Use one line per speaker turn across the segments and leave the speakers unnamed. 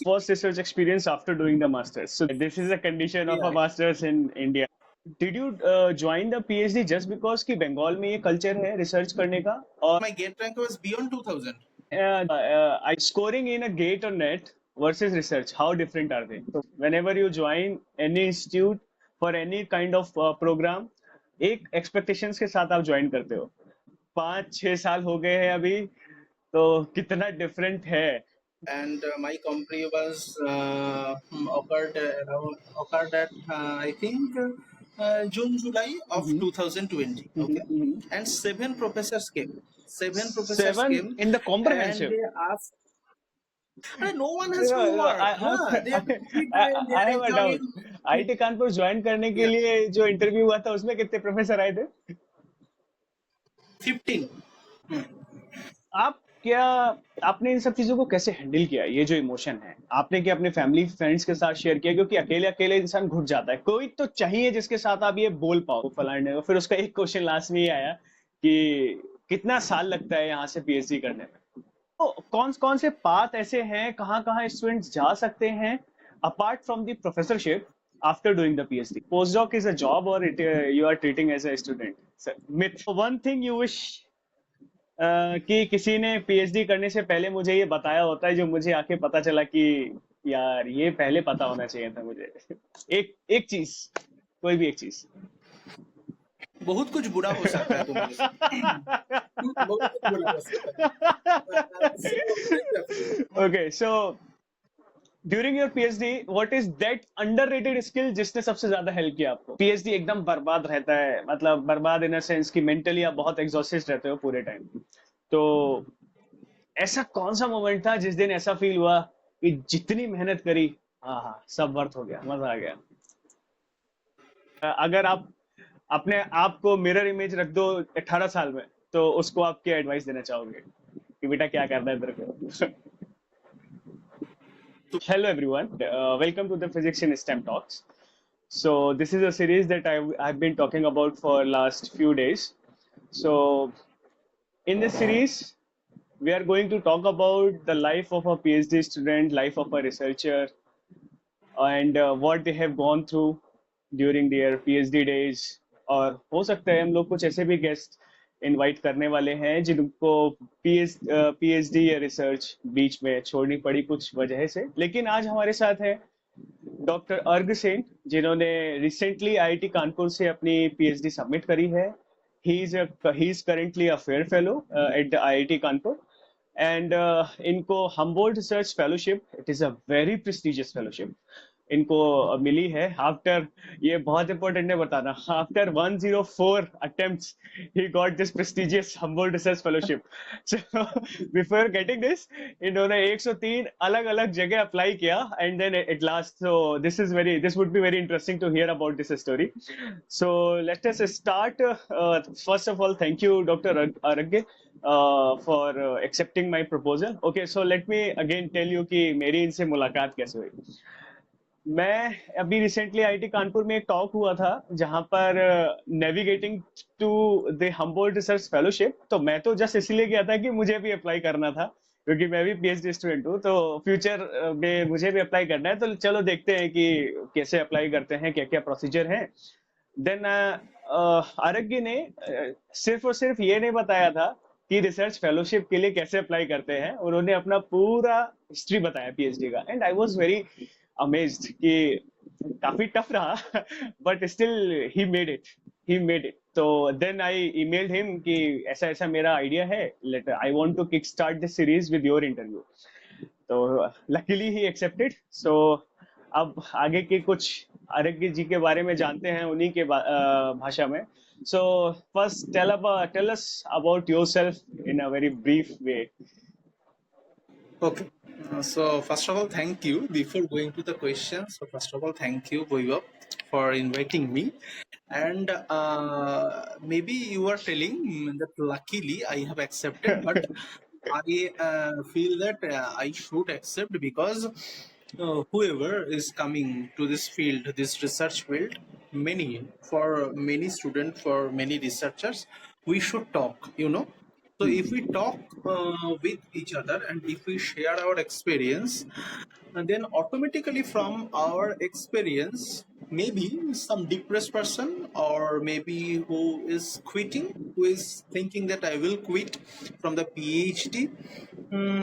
first research experience after doing the masters. So this is a condition of a
Yeah.
masters in India. Did you join the PhD just because कि बंगाल में ये culture है research करने का? और
My gate rank was beyond 2000.
scoring in a gate or net versus research, how different are they? So whenever you join any institute for any kind of program, एक expectations के साथ आप join करते हो. 5-6 साल हो गए हैं अभी, तो कितना different है.
And my company was occurred at I think June July of 2020. Okay, and seven professors came.
Seven in the
And
comprehensive.
they asked. No one has to work. Huh? They have to sit and they
I
are
have a doubt.
enjoying.
IIT Kanpur join करने के
Yeah,
लिए जो interview हुआ था उसमें कितने professor आए थे?
15.
आप क्या आपने इन सब चीजों को कैसे हैंडल किया? ये जो इमोशन है आपने क्या अपने फैमिली फ्रेंड्स के साथ शेयर किया? क्योंकि अकेले अकेले इंसान घुट जाता है. कोई तो चाहिए जिसके साथ आप ये बोल पाओ फलाने को. फिर उसका एक क्वेश्चन लास्ट में ये आया कि कितना साल लगता है यहाँ से पीएचडी करने में. तो कौन कौन से पाथ ऐसे हैं, कहाँ कहाँ स्टूडेंट्स जा सकते हैं apart from the professorship after doing the PhD? Postdoc is a job और it you are treating as a student? Myth. One thing you wish कि किसी ने पीएचडी करने से पहले मुझे ये बताया होता है, जो मुझे आके पता चला कि यार ये पहले पता होना चाहिए था मुझे. एक एक चीज, कोई भी एक चीज.
बहुत कुछ बुरा हो सकता है तुम्हारे साथ. बहुत कुछ बुरा हो सकता है.
Okay, so during your PhD what is that underrated skill जिसने सबसे ज्यादा हेल्प किया आपको? पीएचडी एकदम बर्बाद रहता है, मतलब बर्बाद इन अ सेंस कि मेंटली आप बहुत एग्जॉस्टेड रहते हो पूरे टाइम. तो ऐसा कौन सा मोमेंट था जिस दिन ऐसा फील हुआ कि जितनी मेहनत करी, हाँ हाँ सब वर्थ हो गया, मजा आ गया? अगर आप अपने आप को मिरर इमेज रख दो 18 साल में, तो उसको आप क्या एडवाइस देना चाहोगे कि बेटा क्या करना है तेरे को? Hello everyone, welcome to the Physics in STEM Talks. So this is a series that I've been talking about for last few days. So in this series, we are going to talk about the life of a PhD student, life of a researcher, and what they have gone through during their PhD days. और हो सकता है हम लोग कुछ ऐसे भी guest invite करने वाले हैं जिनको पीएचडी या रिसर्च बीच में छोड़नी पड़ी कुछ वजह से. लेकिन आज हमारे साथ है डॉक्टर अर्ग सेन, जिन्होंने रिसेंटली आईआईटी कानपुर से अपनी पीएचडी सबमिट करी है. He is currently a fair fellow at the IIT Kanpur, and इनको Humboldt research fellowship, it is a very prestigious fellowship, इनको मिली है आफ्टर, ये बहुत इंपॉर्टेंट है बताना, after 104 attempts he got this prestigious Humboldt research fellowship. So before getting this, इन्होंने 103 अलग अलग जगह अप्लाई किया and then it last. So this would be very interesting to hear about this story. So let us start. First of all thank you doctor Arogya for accepting my proposal. Okay, so let me again tell you कि मेरी इनसे मुलाकात कैसे हुई. मैं अभी recently IIT Kanpur में एक टॉक हुआ था जहां पर navigating to the Humboldt research fellowship. तो मैं तो जस्ट इसलिए गया था कि मुझे भी अप्लाई करना था, क्योंकि मैं भी पीएचडी स्टूडेंट हूँ, तो फ्यूचर में मुझे भी अप्लाई करना है. तो चलो देखते हैं कि कैसे अप्लाई करते हैं, क्या क्या प्रोसीजर है. देन आरोग्य ने सिर्फ और सिर्फ ये नहीं बताया था कि रिसर्च फेलोशिप के लिए कैसे अप्लाई करते हैं, उन्होंने अपना पूरा हिस्ट्री बताया पीएचडी का. And I was very amazed कि काफी टफ रहा, but still he made it. तो देन आई ईमेल्ड हिम कि ऐसा ऐसा मेरा आइडिया है, late I want to kick start this series with your interview. तो लकीली ही एक्सेप्टेड. सो अब आगे के कुछ आरोग्य जी के बारे में जानते हैं उन्हीं के भाषा में. So first tell us about yourself in a very brief way.
Okay. So first of all, thank you. Before going to the question, so first of all, thank you, Vaibhav, for inviting me. And maybe you are telling that luckily I have accepted, but I feel that I should accept because whoever is coming to this field, this research field, for many students, for many researchers, we should talk. So if we talk with each other and if we share our experience, and then automatically from our experience, maybe some depressed person or maybe who is quitting, who is thinking that I will quit from the PhD,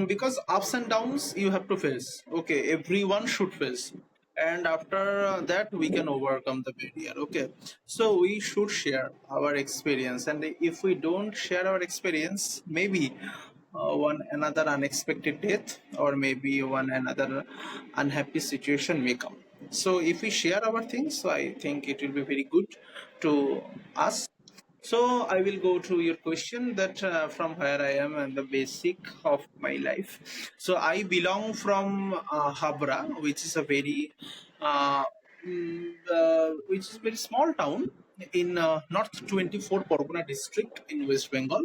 because ups and downs you have to face. Okay, everyone should face. And after that, we can overcome the barrier. Okay, so we should share our experience. And if we don't share our experience, maybe one another unexpected death or maybe one another unhappy situation may come. So if we share our things, so I think it will be very good to us. So I will go to your question that from where I am and the basic of my life. So I belong from Habra, which is a very which is a very small town in North 24 Pargana district in West Bengal.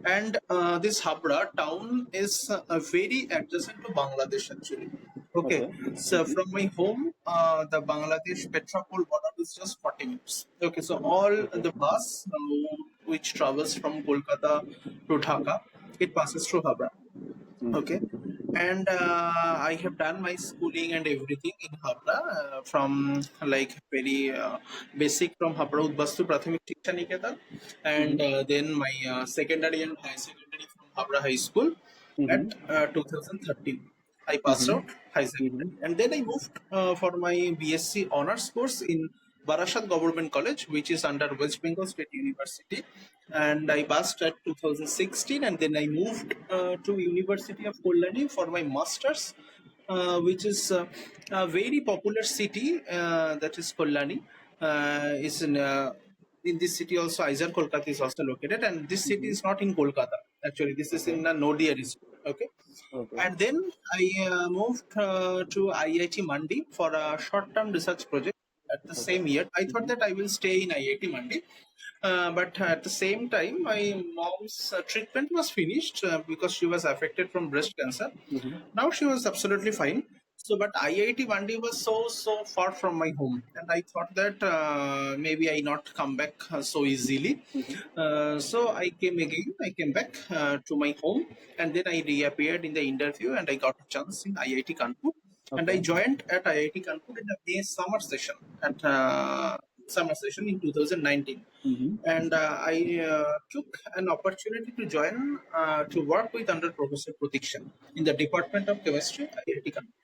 And this Habra town is very adjacent to Bangladesh actually. Okay,
Okay.
so from my home, the Bangladesh Petrapol border is just 40 minutes. Okay, so all
Okay.
the bus which travels from Kolkata to Dhaka, it passes through Habra. Okay, and I have done my schooling and everything in Habra from like very basic from Habra Udbastu Prathamik Shiksha Niketan, and
Mm-hmm.
then my secondary and high secondary from Habra High School at
Mm-hmm.
2013. I passed
Mm-hmm.
out high
Mm-hmm.
secondary, and then I moved for my BSc honors course in Barasat Government College, which is under West Bengal State University, and I passed at 2016, and then I moved to University of Kolani for my masters, which is a very popular city that is Kolani. Is in this city also Aizer Kolkata is also located, and this city
Mm-hmm.
is not in Kolkata. Actually, this is
Okay.
in Nodia district. Okay,
Okay.
and then I moved to IIT Mandi for a short-term research project. At the
Okay.
same year, I thought
Mm-hmm.
that I will stay in IIT Mandi, but at the same time, my mom's treatment was finished because she was affected from breast cancer.
Mm-hmm.
Now she was absolutely fine. So, but IIT Mandi was so far from my home, and I thought that maybe I not come back so easily.
Mm-hmm.
So I came again. I came back to my home, and then I reappeared in the interview, and I got a chance in IIT Kanpur, and I
Okay.
joined at IIT Kanpur in a May summer session at summer session in 2019,
Mm-hmm.
and I took an opportunity to join to work with under Professor Pratiksha in the Department of Chemistry at IIT Kanpur.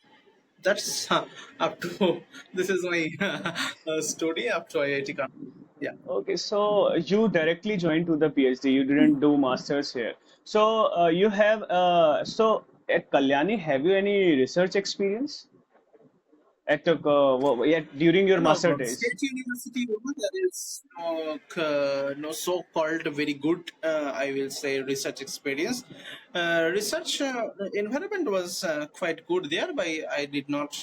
That's up to this is my story up to IIT Kanpur. Yeah.
Okay, so you directly joined to the PhD. You didn't do masters here. So you have at Kalyani, have you any research experience during your
No,
master days?
State University, there is no so-called very good, I will say, research experience. Research environment was quite good there, but I did not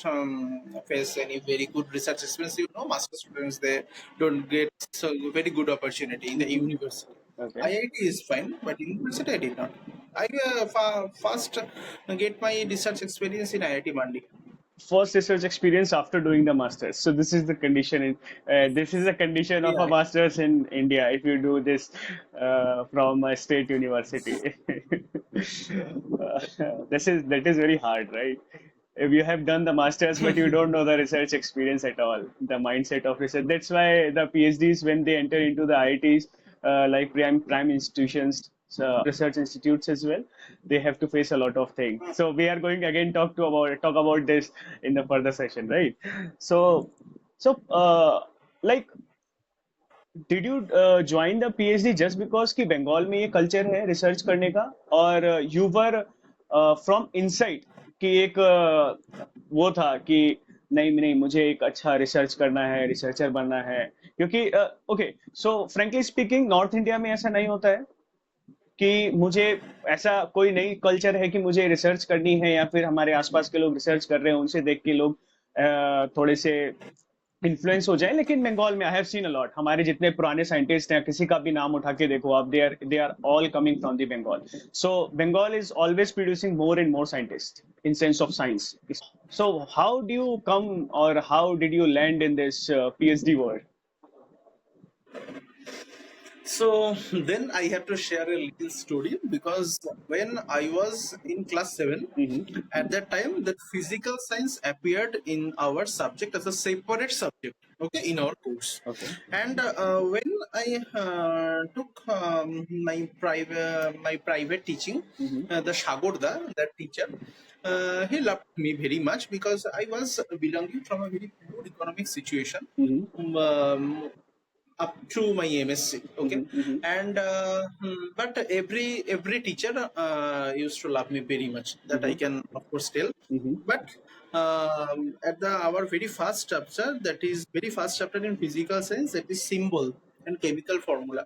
face any very good research experience. You know, master students they don't get so very good opportunity in the
Mm-hmm.
university.
Okay.
IIT is fine, but university I did not. I first get my research experience in IIT Mandi.
First research experience after doing the masters. So this is the condition this is the condition of a
Yeah.
masters in India if you do this from a state university. That is very hard, right? If you have done the masters but you don't know the research experience at all, the mindset of research. That's why the PhDs when they enter into the IITs, like prime institutions, research institutes as well, they have to face a lot of things. So we are going again talk about this in the further session, right? So so like did you join the PhD just because कि बंगाल में ये culture है research करने का और you were from inside कि एक वो था कि नहीं नहीं मुझे एक अच्छा रिसर्च करना है रिसर्चर बनना है क्योंकि okay so frankly speaking north India में ऐसा नहीं होता है कि मुझे ऐसा कोई नई कल्चर है कि मुझे रिसर्च करनी है या फिर हमारे आसपास के लोग रिसर्च कर रहे हैं उनसे देख के लोग थोड़े से इन्फ्लुएंस हो जाए लेकिन बंगाल में आई हैव सीन अलॉट हमारे जितने पुराने साइंटिस्ट हैं किसी का भी नाम उठा के देखो आप they are all coming from the Bengal so Bengal is always producing more and more scientist in sense of science so how do you come और how did you land in this PhD world
So then I have to share a little story because when I was in class 7,
Mm-hmm.
at that time, that physical science appeared in our subject as a separate subject, okay, in our course.
Okay.
And when I took my private teaching,
Mm-hmm.
the Shagorda, that teacher, he loved me very much because I was belonging from a very poor economic situation.
Mm-hmm.
Up to my MSc. Okay,
Mm-hmm. Mm-hmm.
and but every teacher used to love me very much. That I
Mm-hmm.
can of course tell.
Mm-hmm.
But at the our very first chapter, that is very first chapter in physical science, that is symbol and chemical formula,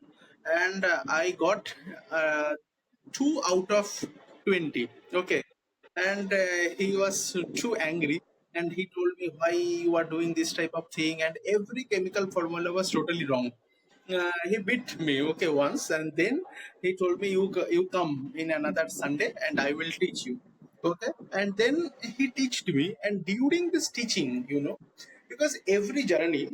and I got uh, 2 out of 20. Okay, and he was too angry, and he told me why you are doing this type of thing, and every chemical formula was totally wrong. He beat me, okay, once, and then he told me, you come in another Sunday and I will teach you. Okay, and then he taught me, and during this teaching, because every journey,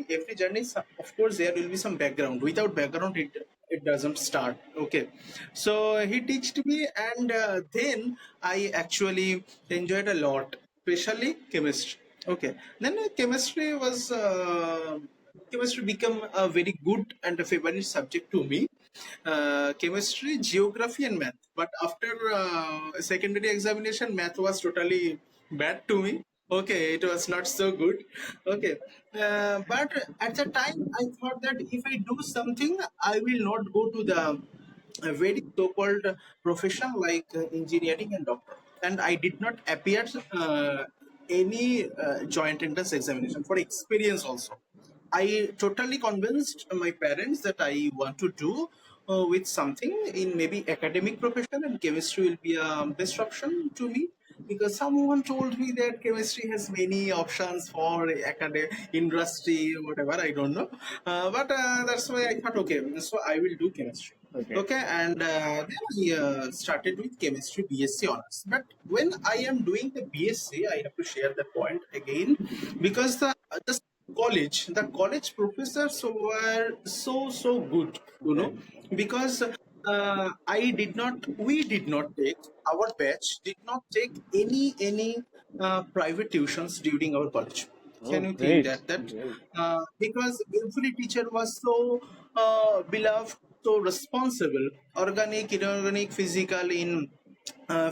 of course, there will be some background. Without background, it doesn't start. Okay, so he taught me, and then I actually enjoyed a lot, especially chemistry. Okay, then chemistry become a very good and a favorite subject to me. Chemistry, geography, and math. But after secondary examination, math was totally bad to me. Okay, it was not so good. Okay, but at the time, I thought that if I do something, I will not go to the a very so-called profession like engineering and doctor. And I did not appear any joint entrance examination for experience also. I totally convinced my parents that I want to do with something in maybe academic profession, and chemistry will be a best option to me because someone told me that chemistry has many options for academic industry, whatever, I don't know. But that's why I thought, okay, so I will do chemistry.
Okay.
Okay, and then I started with chemistry BSc honors. But when I am doing the BSc, I have to share that point again because the college professors were so good,
Okay.
because we did not take, our batch did not take any private tuitions during our college.
Oh,
Can you think
great.
that
Great.
because every teacher was so beloved, so responsible, organic, inorganic, physical, in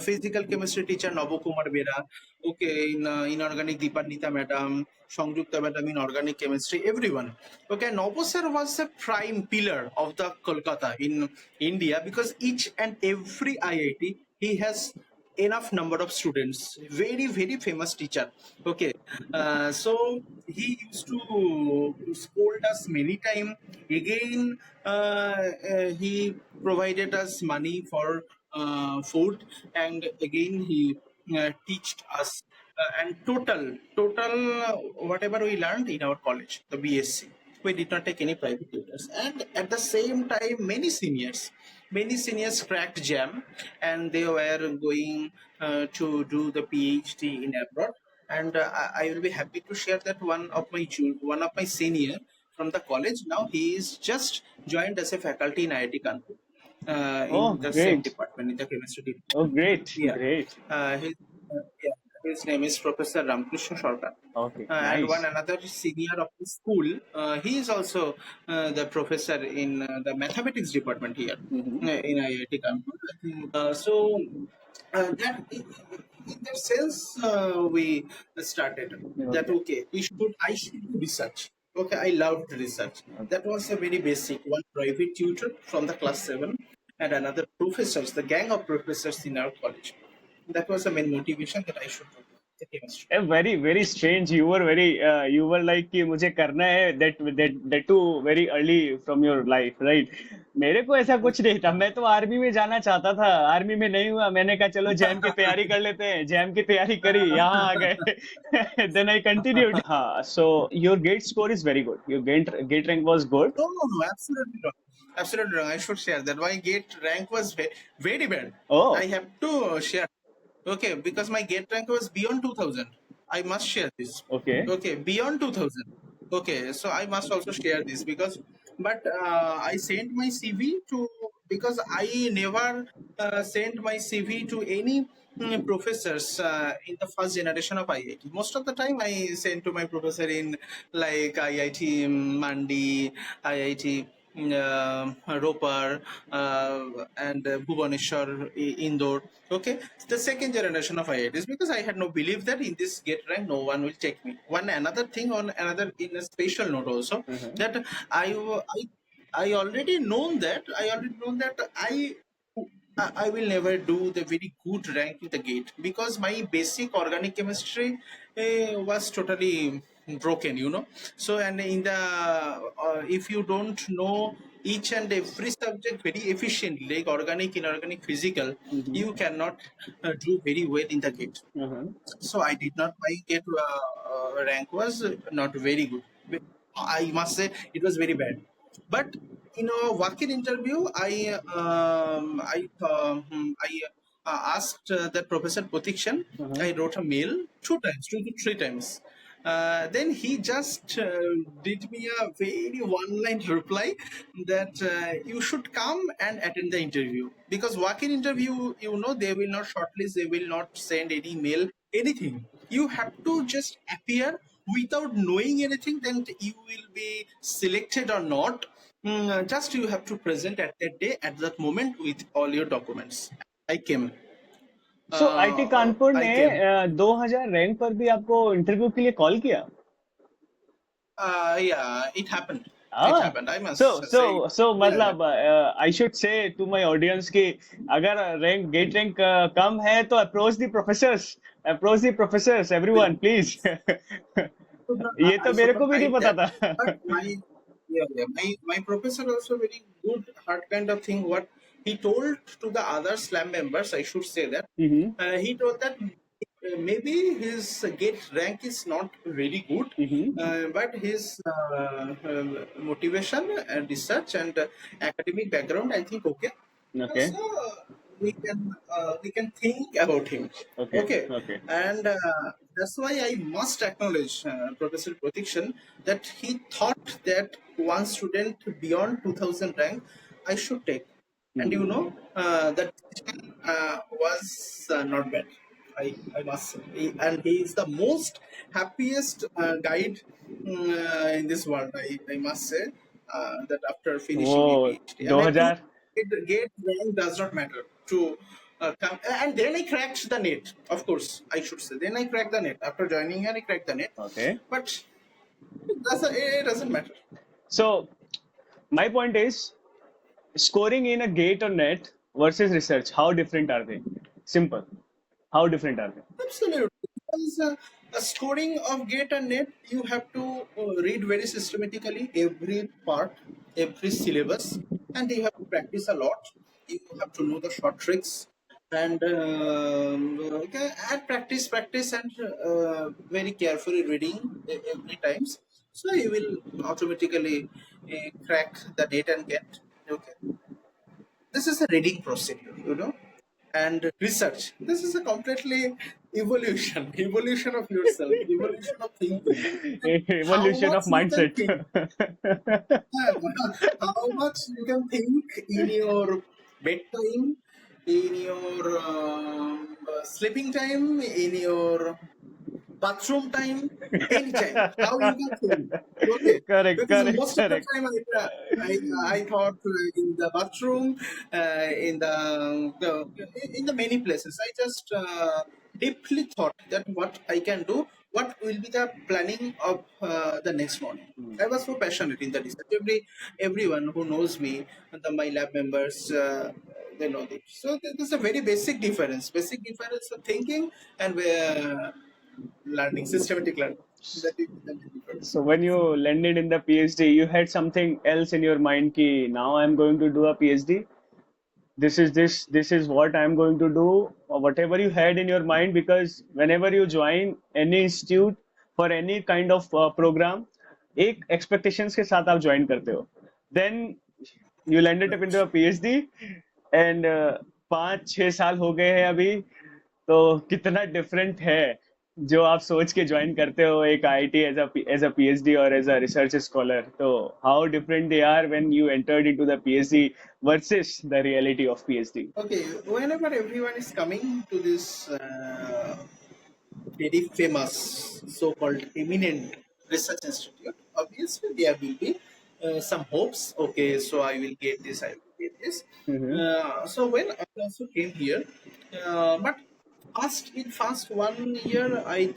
physical chemistry teacher Nabo Kumar Bera, okay, in inorganic Deepanita madam, Sangjukta madam in organic chemistry, everyone. Okay, Nabo sir was a prime pillar of the Kolkata in India because each and every IIT he has enough number of students. Very very famous teacher. Okay, so he used to scold us many time. Again, he provided us money for food, and again he teached us, and total whatever we learned in our college, the BSc, we did not take any private tutors. And at the same time, many seniors cracked jam, and they were going to do the PhD in abroad. And I will be happy to share that one of my senior from the college, now he is just joined as a faculty in IIT Kanpur,
Oh,
in the same
great.
department, in the chemistry
Oh,
department.
great.
Yeah.
Great.
Yeah, his name is Professor Ramkrishna Sarkar.
Okay.
And one
Nice.
another senior of the school, he is also the professor in the mathematics department here
Mm-hmm.
in IIT Kanpur. So that in that sense, we started that,
Okay.
okay, I should do research. Okay, I loved research. That was a very basic one, private tutor from the class 7, and another professors, the gang of professors in our college. That was the main motivation that I should do the chemistry.
Very very strange. You were you were like कि मुझे करना है that too very early from your life, right? मेरे को ऐसा कुछ नहीं था. मैं तो आर्मी में जाना चाहता था. आर्मी में नहीं हुआ. मैंने कहा चलो जैम की तैयारी कर लेते हैं. जैम की तैयारी करी. यहाँ आ गए. Then I continued. हाँ. So your gate score is very good. Your gate rank was good.
No, no, no, absolutely wrong. Absolutely wrong. I should share that. My gate rank was very bad. I
Oh,
have to share. Okay, because my gate rank was beyond 2000. I must share this.
okay.
Okay, beyond 2000. Okay, so I must also share this because but I sent my CV to, because I never sent my CV to any professors in the first generation of IIT. Most of the time I sent to my professor in like IIT Mandi, IIT Ropar, and Bhubaneswar, Indore. Okay, the second generation of IITs, because I had no belief that in this gate rank no one will take me. One another thing on another in a special note also,
Mhm.
that I already known that I will never do the very good rank in the gate, because my basic organic chemistry was totally broken, you know. So, and in the if you don't know each and every subject very efficiently, like organic, inorganic, physical,
Mhm.
you cannot do very well in the gate.
Mhm.
So I did not, my get rank was not very good. I must say it was very bad. But in a walk-in interview, I asked that Professor Potikshan.
Mhm.
I wrote a mail two to three times. Then he just did me a very one-line reply that you should come and attend the interview, because walk-in interview, you know, they will not shortlist, they will not send any mail, anything. You have to just appear without knowing anything, then you will be selected or not. Just you have to present at that day, at that moment, with all your documents. I came.
So IT Kanpur
I
ने
came.
2000 rank पर भी आपको interview के लिए call किया?
Yeah, it happened. It
हाँ.
happened. I
so
must
so
say.
So
Yeah, yeah.
मतलब I should say to my audience कि अगर रैंक गेट रैंक कम है तो approach the professors everyone please. ये तो
I
मेरे
should
को
not
भी नहीं
hide
पता
that.
था.
But my professor also very good heart kind of thing. What he told to the other slam members, I should say that
Mhm.
he told that maybe his gate rank is not very good,
Mhm.
but his motivation and research and academic background, I think okay.
Okay.
So we can think about him.
Okay.
Okay,
Okay.
and that's why I must acknowledge Professor Pratikshan, that he thought that one student beyond 2000 rank I should take, and you know
Mhm.
that decision was not bad. I must say, and he is the most happiest guide in this world. I must say that after
वो
finishing a PhD, and I think
2000.
gate rank does not matter to come. And then I cracked the net. Of course, I should say. Then I cracked the net after joining here. I cracked the net,
Okay.
but it doesn't matter.
So my point is, scoring in a gate or net versus research, how different are they? Simple. How different are they?
Absolutely. Because a scoring of gate and net, you have to read very systematically every part, every syllabus, and you have to practice a lot. You have to know the short tricks, and okay, and practice, and very carefully reading every times. So you will automatically crack the net and get. Okay, this is a reading procedure, you know. And research, this is a completely evolution of yourself, evolution of thinking, and how
Evolution
much
of
you can
mindset.
think, how much you can think in your bedtime, in your sleeping time, in your bathroom time, anytime. How you can think? Okay,
Correct,
because
correct,
most of the
correct.
time I thought in the bathroom, in the many places. I just deeply thought that what I can do, what will be the planning of the next morning. I was so passionate in the research. Everyone who knows me, my lab members, they know this. So there's a very basic difference of thinking and learning, systematic learning. That is the main difference.
So when you landed in the PhD, you had something else in your mind ki now I'm going to do a PhD. This is what I'm going to do, or whatever you had in your mind, because whenever you join any institute for any kind of program, एक expectations के साथ आप join करते हो. Then you landed up
Right.
into a PhD, and 5-6 साल हो गए हैं अभी, तो कितना different है. जो आप सोच के ज्वाइन करते हो एक आईआईटी एज अ पीएचडी और एज अ रिसर्च स्कॉलर, तो how different they are when you entered into the PhD versus the reality of PhD.
Okay, whenever everyone is coming to this very famous, so-called eminent research institute, obviously there will be some hopes. Okay, so I will get this, I will get this.
Mm-hmm.
So when I also came here, but first 1 year, I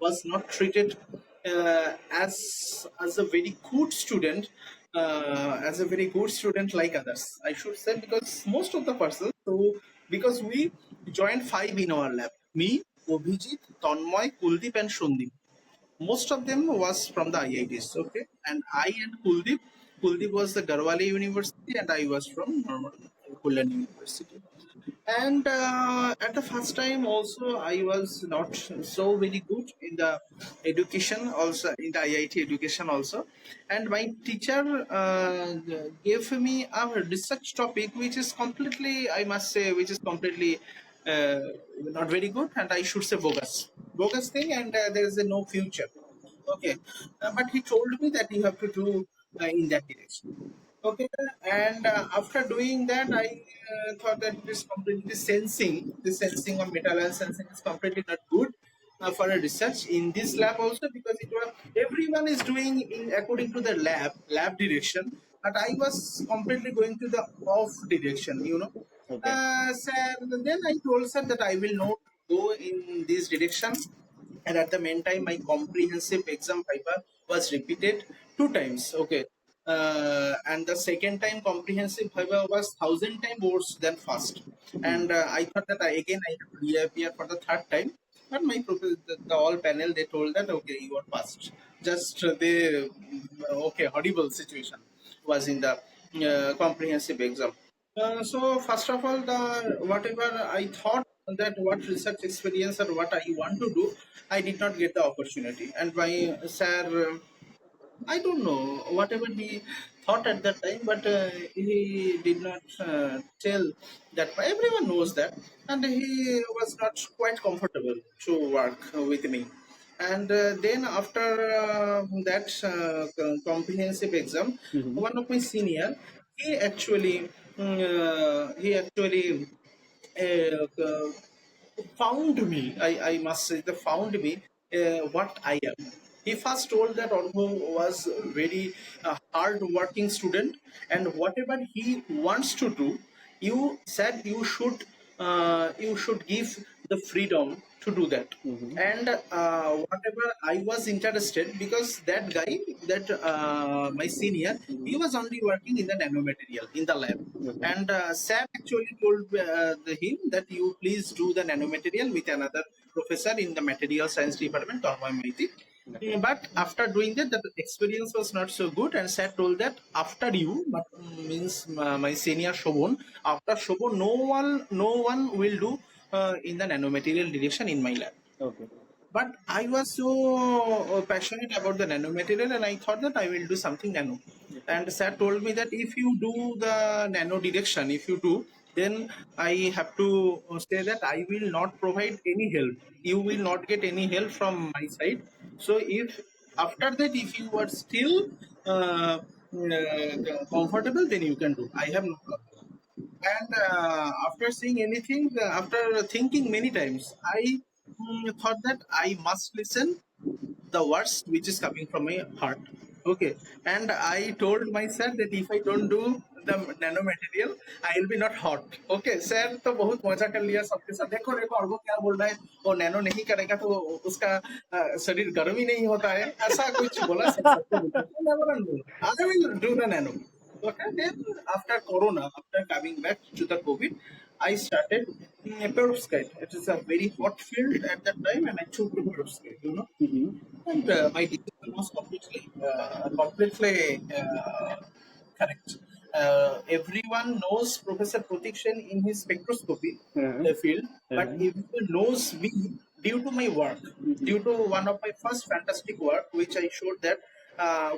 was not treated as a very good student, like others. I should say, because most of the persons, so because we joined five in our lab, me, Obhijit, Tanmoy, Kuldeep, and Shundeep. Most of them was from the IITs, okay, and I and Kuldeep was the Garhwale University, and I was from normal Kullan University. And at the first time also, I was not so very good in the education, also in the IIT education also. And my teacher gave me a research topic which is completely, I must say, which is completely uh, not very good, and I should say bogus thing, and there is no future. Okay, but he told me that you have to do in that direction. Okay, and after doing that, I thought that it is completely sensing. The sensing of metal and sensing is completely not good for a research in this lab also, because it was everyone is doing in according to the lab direction, but I was completely going to the off direction.
Okay.
Sir, then I told sir that I will not go in this direction, and at the meantime my comprehensive exam paper was repeated two times. Okay, and the second time comprehensive paper was 1,000 times worse than first, and I thought that I have to reappear for the third time. But my professor, the all panel, they told that okay, you are passed. Just they okay, horrible situation was in the comprehensive exam. So first of all, the whatever I thought that what research experience or what I want to do, I did not get the opportunity. And my sir, I don't know whatever he thought at that time, but he did not tell that. Everyone knows that, and he was not quite comfortable to work with me. And then after that comprehensive exam,
Mm-hmm.
one of my senior, he actually uh, found me. I must say, they found me what I am. He first told that Anubhav was a very hard working student, and whatever he wants to do, you said you should give the freedom to do that.
Mm-hmm.
And whatever I was interested, because that guy, that my senior, he was only working in the nanomaterial in the lab,
Okay.
and Sam actually told him that you please do the nanomaterial with another professor in the material science department, Tormoy Maiti.
Okay.
But after doing that, the experience was not so good, and Sam told that after you, but means my senior Shobon, after Shobon, no one will do in the nanomaterial direction in my lab.
Okay.
But I was so passionate about the nanomaterial, and I thought that I will do something nano. And Sir told me that if you do the nano direction, if you do, then I have to say that I will not provide any help. You will not get any help from my side. So if after that, if you are still comfortable, then you can do. I have no problem. And after seeing anything, after thinking many times, I thought that I must listen the words which is coming from my heart. Okay, and I told myself that if I don't do the nanomaterial, I will be not hot. Okay, sir तो बहुत मजा कर लिया सबके साथ. देखो देखो और वो क्या बोल रहा है, वो नैनो नहीं करेगा तो उसका शरीर गर्म ही नहीं होता है, ऐसा कुछ बोला सर सबको बोला. Never do. I will do the nano. Okay, then after Corona, after coming back to the COVID, I started perovskite. It is a very hot field at that time, and I took to perovskite.
Mm-hmm.
And my decision was completely correct. Everyone knows Professor Pratikshan in his spectroscopy
Uh-huh.
field, but
Uh-huh.
everyone knows me due to my work,
Mm-hmm.
due to one of my first fantastic work, which I showed that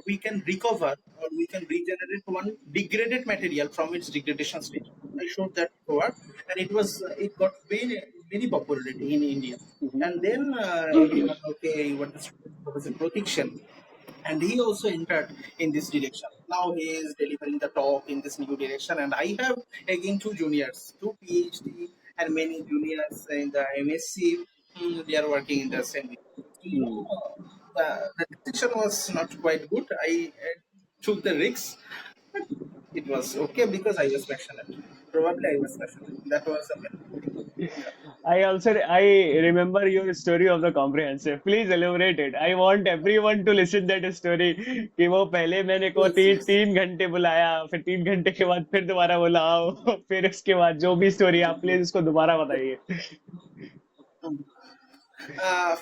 we can recover or we can regenerate one degraded material from its degradation stage. I showed that work, and it got very popularity in India.
Mhm.
And then everyone, okay, you want to Professor protection, and he also entered in this direction. Now he is delivering the talk in this new direction, and I have again two juniors, two PhD, and many juniors in the MSc. They are working in the same. So,
Hmm.
the decision was not quite good. I took the risks, but it was okay because I was passionate. Probably I was passionate. That was a main thing. Yeah.
I remember your story of the comprehensive. Please elaborate it. I want everyone to listen that story कि वो पहले मैंने को
Yes,
तीन
yes.
तीन घंटे बुलाया फिर 3 घंटे के बाद फिर दोबारा बोला आओ फिर उसके बाद जो भी स्टोरी आप प्लीज उसको दोबारा बताइए.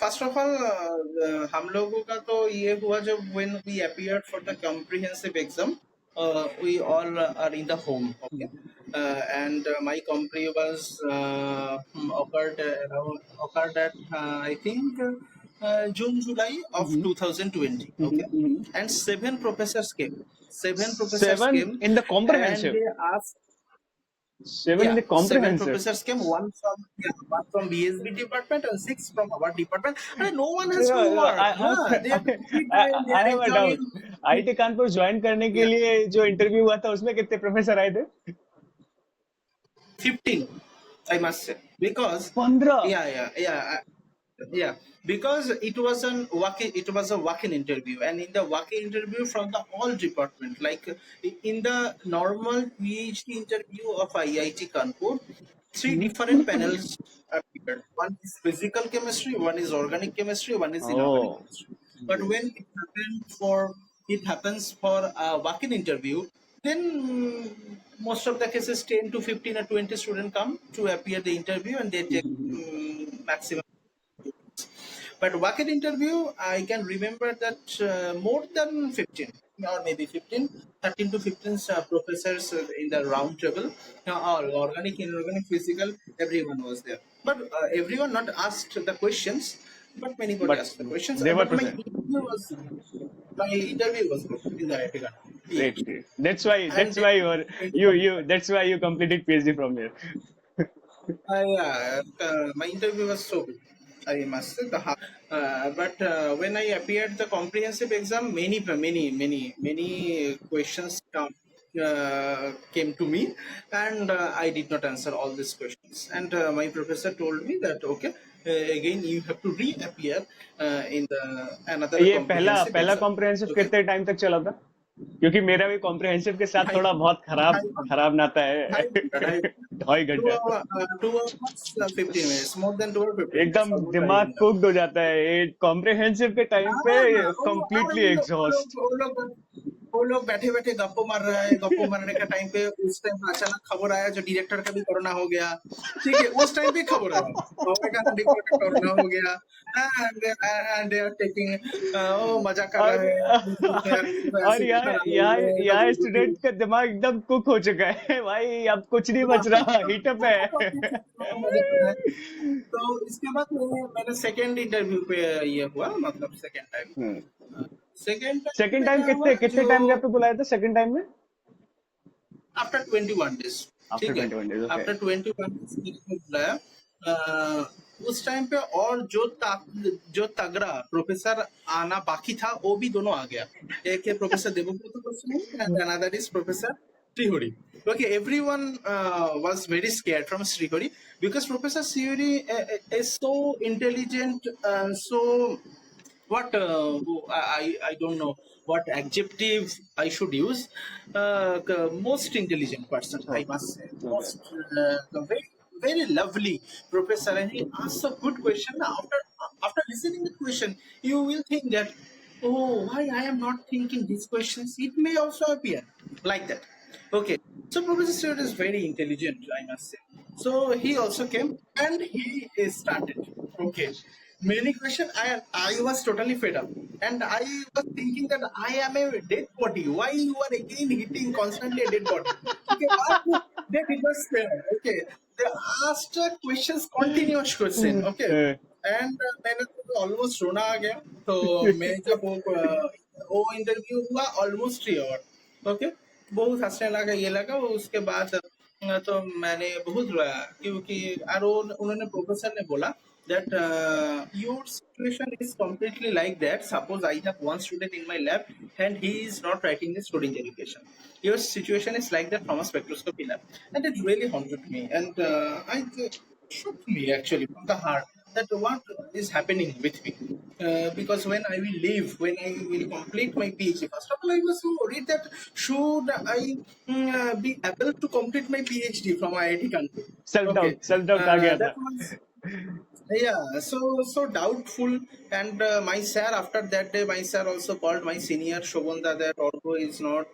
फर्स्ट ऑफ ऑल हम लोगों का तो ये हुआ जब when we appeared for the comprehensive exam, we all are in the home, okay, and my compre was occurred at I think June July of
Mhm.
2020,
Mhm.
okay,
Mhm.
and seven professors
Seven
came,
in the
and
comprehensive.
they asked,
Seven in
yeah,
the
seven
comprehensive.
professors came, one from BSB department and six from our department. And no one has to
I,
work. Huh? They have free time, they
I
are
have a doubt.
enjoying.
IT Kanpur join करने के
Yeah,
लिए जो interview हुआ था उसमें कितने professor आए थे?
15, I must say. Because,
15.
yeah, because it was a walk-in interview, and in the walk-in interview from the all department, like in the normal PhD interview of IIT Kanpur, three different panels appeared. One is physical chemistry, one is organic chemistry, one is inorganic
Oh.
chemistry. But when it happens for a walk-in interview, then most of the cases 10 to 15 or 20 students come to appear the interview, and they take maximum. But walk-in interview, I can remember that more than 15 or maybe 15, 13 to 15 professors in the round table, all organic, inorganic, physical, everyone was there. But everyone not asked the questions, but many body
But
asked the questions.
they were
But
present.
my interview was good in the IIT
Great,
PhD.
great.
And
That's
then
why
into the
that's why you completed PhD from here.
yeah, my interview was so good. I must say but when I appeared the comprehensive exam, many questions came to me, and I did not answer all these questions. And my professor told me that okay, again you have to reappear in the another
ये पहला
comprehensive
पहला
exam.
Comprehensive
Okay,
कितने time तक चला था? क्योंकि मेरा भी कॉम्प्रिहेंसिव के साथ
five,
थोड़ा बहुत खराब
5 months,
खराब नाता है.
5 months,
2.5 घंटा
2 hours, 15 minutes, more than 2 or 15 minutes,
एकदम
almost I
दिमाग कुकड हो जाता है ये कॉम्प्रिहेंसिव के टाइम पे. Completely exhaust.
वो लोग बैठे बैठे गप्पो मार रहा है, गप्पो मारने का टाइम पे उस टाइम अचानक खबर आया जो डायरेक्टर का भी कोरोना हो गया. ठीक है, उस टाइम पे खबर आया डायरेक्टर का कोरोना हो गया, एंड दे आर टेकिंग, ओ मजा कर
और
रहे हैं, ग्रुप में यार देखो
और
ऐसे
यहाँ
खराब हो
यहाँ
गया, ये
यहाँ
लोग
स्टूडेंट का दिमाग एकदम कुक हो चुका है भाई. अब कुछ नहीं बच रहा. हीटअप है.
मजा कर रहे हैं. तो इसके बाद मैंने सेकेंड इंटरव्यू पे ये हुआ, मतलब second time. Second time
second
पे
टाइम
क्या हुआ
कितने
जो
टाइम गैप पे बुलाया था सेकंड टाइम में?
After 21 days.
आफ्टर
ठीक है,
21 डेज. ओके.
आफ्टर 21 days मेरे को बुलाया. अ, उस टाइम पे और जो तगड़ा प्रोफेसर आना बाकी था वो भी दोनों आ गया. एक है professor Devvrat Goswami and another is professor Srihori. Okay, everyone was very scared from Srihori because Professor Srihori is so intelligent, so what I don't know what adjective I should use. Most intelligent person, I
okay.
must say.
Okay.
Very very lovely professor, and he asks a good question. Now, after listening the question, you will think that, oh, why I am not thinking these questions? It may also appear like that. Okay, so Professor Stewart is very intelligent, I must say. So he also came and he started. Okay, many questions. I was totally fed up, and I was thinking that I am a dead body. Why you are again hitting constantly a dead body? Okay, but they did not spare. Okay, they asked questions, continuous question. Okay, and मैंने तो almost रोना आ गया. तो मैं जब वो interview हुआ almost 3 hour. Okay, बहुत हंसने लगा, ये लगा. उसके बाद तो मैंने बहुत रोया, क्योंकि और उन्होंने प्रोफेसर ने बोला that your situation is completely like that. Suppose I have one student in my lab and he is not writing the student education. Your situation is like that from a spectroscopy lab, and it really haunted me, and shook me actually from the heart that what is happening with me. Because when I will leave, when I will complete my PhD, first of all, I was so worried that should I be able to complete my PhD from IIT Kanpur. Okay,
self doubt आ गया
that
था.
was, yeah, so doubtful. And my sir, after that day, my sir also called my senior Shobanda that Orgo is not